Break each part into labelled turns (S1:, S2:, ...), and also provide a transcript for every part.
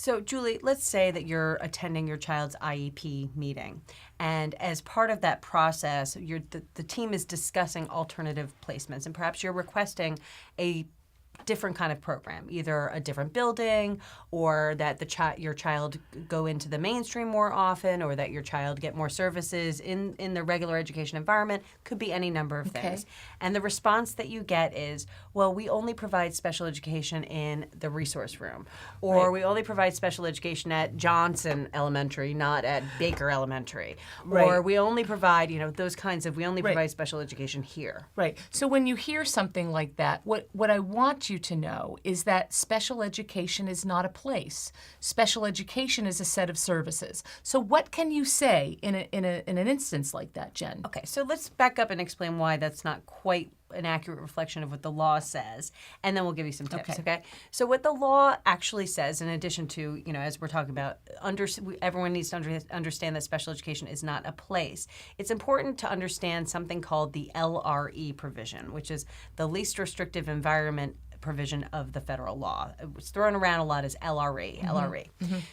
S1: So, Julie, let's say that you're attending your child's IEP meeting, and as part of that process, the team is discussing alternative placements, and perhaps you're requesting a different kind of program, either a different building, or that your child go into the mainstream more often, or that your child get more services in the regular education environment. Could be any number of things. And the response that you get is, well, we only provide special education in the resource room, or we only provide special education at Johnson Elementary, not at Baker Elementary, or we only provide, those kinds of, we only provide special education here.
S2: Right. So when you hear something like that, what I want you to know is that special education is not a place. Special education is a set of services. So what can you say in an instance like that, Jen?
S1: Okay, so let's back up and explain why that's not quite an accurate reflection of what the law says, and then we'll give you some tips, okay? So what the law actually says, in addition to, as we're talking about, everyone needs to understand that special education is not a place. It's important to understand something called the LRE provision, which is the least restrictive environment provision of the federal law. It's thrown around a lot as LRE.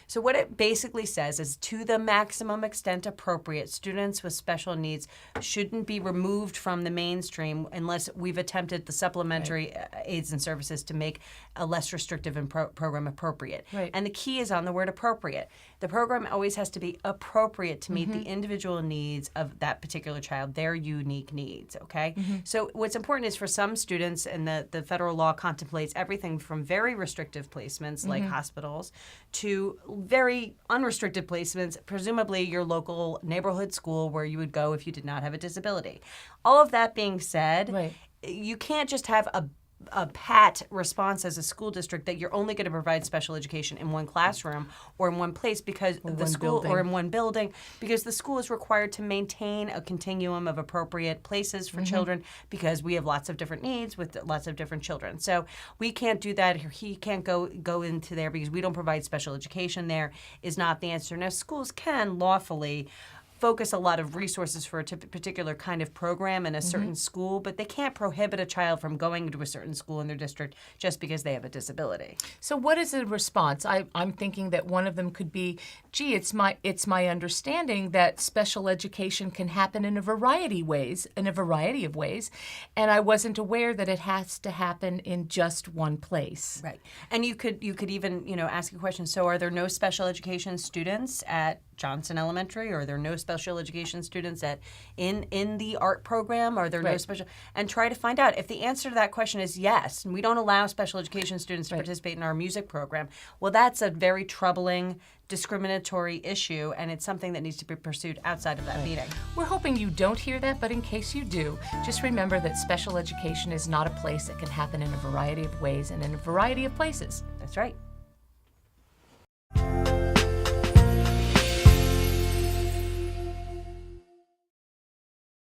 S1: So what it basically says is, to the maximum extent appropriate, students with special needs shouldn't be removed from the mainstream unless we've attempted the supplementary aids and services to make a less restrictive program appropriate. And the key is on the word appropriate. The program always has to be appropriate to meet the individual needs of that particular child, their unique needs, okay? So what's important is, for some students, and the federal law contemplates everything from very restrictive placements like hospitals to very unrestricted placements, presumably your local neighborhood school where you would go if you did not have a disability. All of that being said, you can't just have a pat response as a school district that you're only going to provide special education in one classroom or in one place, because the school or in one building, because the school is required to maintain a continuum of appropriate places for children, because we have lots of different needs with lots of different children. So we can't do that. He can't go into there because we don't provide special education there is not the answer. Now, schools can lawfully focus a lot of resources for a particular kind of program in a certain school, but they can't prohibit a child from going to a certain school in their district just because they have a disability.
S2: So what is the response? I'm thinking that one of them could be, gee, it's my understanding that special education can happen in a variety of ways, and I wasn't aware that it has to happen in just one place.
S1: Right. And you could even, ask a question, so are there no special education students at Johnson Elementary, or are there no special education students in the art program? Are there no special? And try to find out. If the answer to that question is yes, and we don't allow special education students to participate in our music program, well, that's a very troubling, discriminatory issue, and it's something that needs to be pursued outside of that meeting.
S2: We're hoping you don't hear that, but in case you do, just remember that special education is not a place. It can happen in a variety of ways and in a variety of places.
S1: That's right.